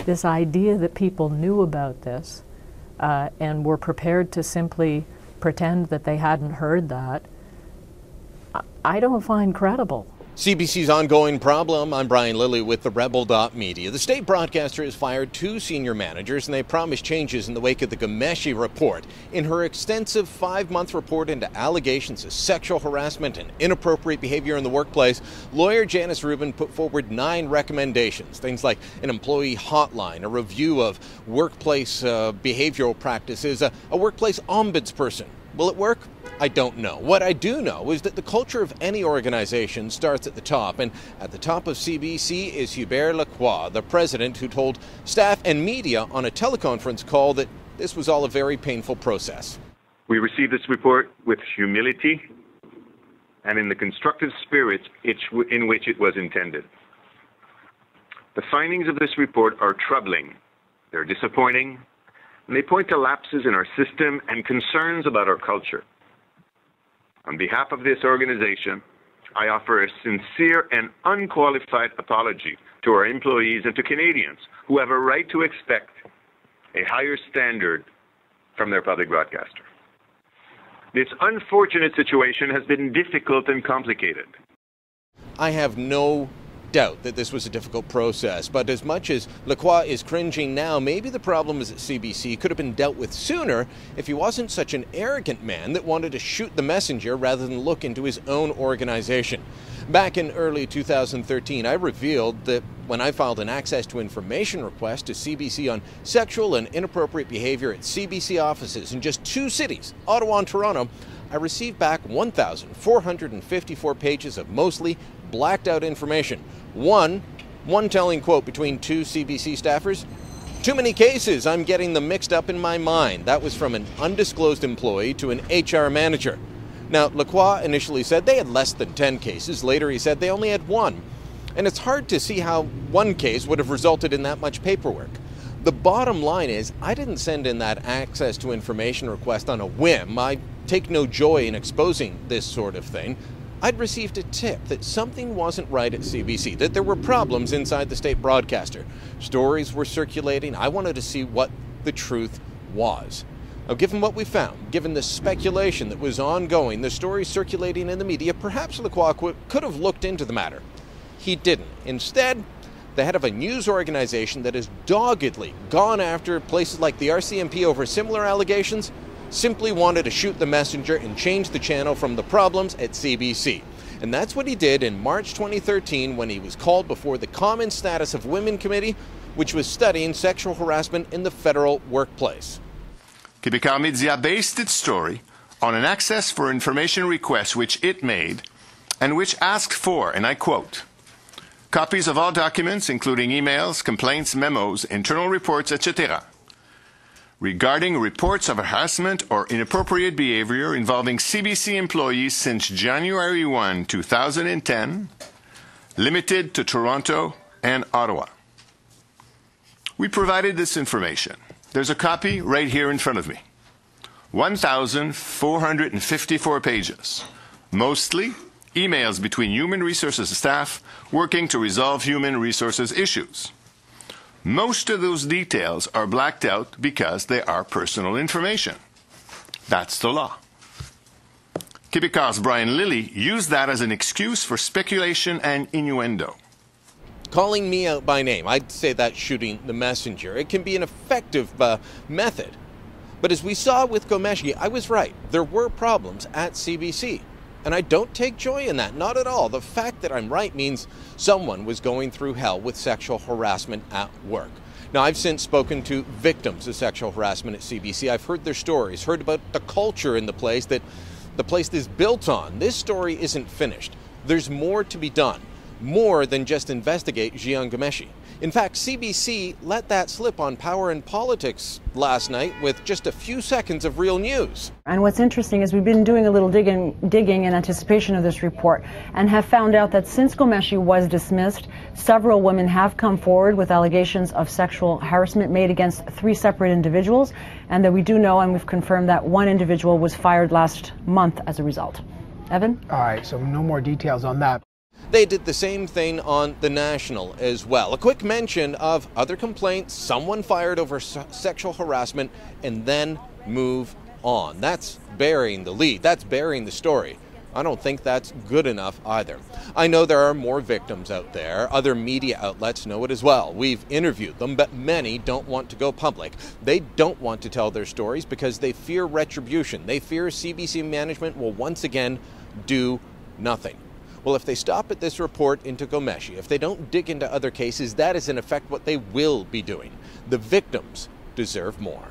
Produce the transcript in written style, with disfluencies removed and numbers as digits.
this idea that people knew about this and were prepared to simply pretend that they hadn't heard that, I don't find credible. CBC's ongoing problem. I'm Brian Lilley with TheRebel.media. The state broadcaster has fired 2 senior managers, and they promised changes in the wake of the Ghomeshi report. In her extensive 5-month report into allegations of sexual harassment and inappropriate behavior in the workplace, lawyer Janice Rubin put forward 9 recommendations. Things like an employee hotline, a review of workplace behavioral practices, a workplace ombudsperson. Will it work? I don't know. What I do know is that the culture of any organization starts at the top, and at the top of CBC is Hubert Lacroix, the president, who told staff and media on a teleconference call that this was all a very painful process. We received this report with humility and in the constructive spirit in which it was intended. The findings of this report are troubling. They're disappointing, and they point to lapses in our system and concerns about our culture. On behalf of this organization, I offer a sincere and unqualified apology to our employees and to Canadians who have a right to expect a higher standard from their public broadcaster. This unfortunate situation has been difficult and complicated. I have no doubt that this was a difficult process, but as much as Lacroix is cringing now, maybe the problem is at CBC could have been dealt with sooner if he wasn't such an arrogant man that wanted to shoot the messenger rather than look into his own organization. Back in early 2013, I revealed that when I filed an access to information request to CBC on sexual and inappropriate behavior at CBC offices in just 2 cities, Ottawa and Toronto, I received back 1,454 pages of mostly blacked out information. One telling quote between 2 CBC staffers, "Too many cases, I'm getting them mixed up in my mind." That was from an undisclosed employee to an HR manager. Now, Lacroix initially said they had less than 10 cases. Later he said they only had 1. And it's hard to see how 1 case would have resulted in that much paperwork. The bottom line is, I didn't send in that access to information request on a whim. I take no joy in exposing this sort of thing. I'd received a tip that something wasn't right at CBC, that there were problems inside the state broadcaster. Stories were circulating. I wanted to see what the truth was. Now, given what we found, given the speculation that was ongoing, the stories circulating in the media, perhaps Lacroix could have looked into the matter. He didn't. Instead, the head of a news organization that has doggedly gone after places like the RCMP over similar allegations simply wanted to shoot the messenger and change the channel from the problems at CBC. And that's what he did in March 2013 when he was called before the Common Status of Women Committee, which was studying sexual harassment in the federal workplace. Québécois Media based its story on an access for information request which it made and which asked for, and I quote, copies of all documents, including emails, complaints, memos, internal reports, etc., regarding reports of harassment or inappropriate behavior involving CBC employees since January 1, 2010, limited to Toronto and Ottawa. We provided this information. There's a copy right here in front of me. 1,454 pages, mostly emails between human resources staff working to resolve human resources issues. Most of those details are blacked out because they are personal information. That's the law. Québec's Brian Lilley used that as an excuse for speculation and innuendo. Calling me out by name, I'd say that's shooting the messenger. It can be an effective method. But as we saw with Ghomeshi, I was right. There were problems at CBC. And I don't take joy in that, not at all. The fact that I'm right means someone was going through hell with sexual harassment at work. Now, I've since spoken to victims of sexual harassment at CBC. I've heard their stories, heard about the culture in the place that the place is built on. This story isn't finished. There's more to be done, more than just investigate Jian Ghomeshi. In fact, CBC let that slip on Power and Politics last night with just a few seconds of real news. And what's interesting is we've been doing a little digging in anticipation of this report and have found out that since Ghomeshi was dismissed, several women have come forward with allegations of sexual harassment made against 3 separate individuals, and that we do know, and we've confirmed, that 1 individual was fired last month as a result. Evan? All right, so no more details on that. They did the same thing on The National as well. A quick mention of other complaints, someone fired over sexual harassment, and then move on. That's burying the lead. That's burying the story. I don't think that's good enough either. I know there are more victims out there. Other media outlets know it as well. We've interviewed them, but many don't want to go public. They don't want to tell their stories because they fear retribution. They fear CBC management will once again do nothing. Well, if they stop at this report into Ghomeshi, if they don't dig into other cases, that is in effect what they will be doing. The victims deserve more.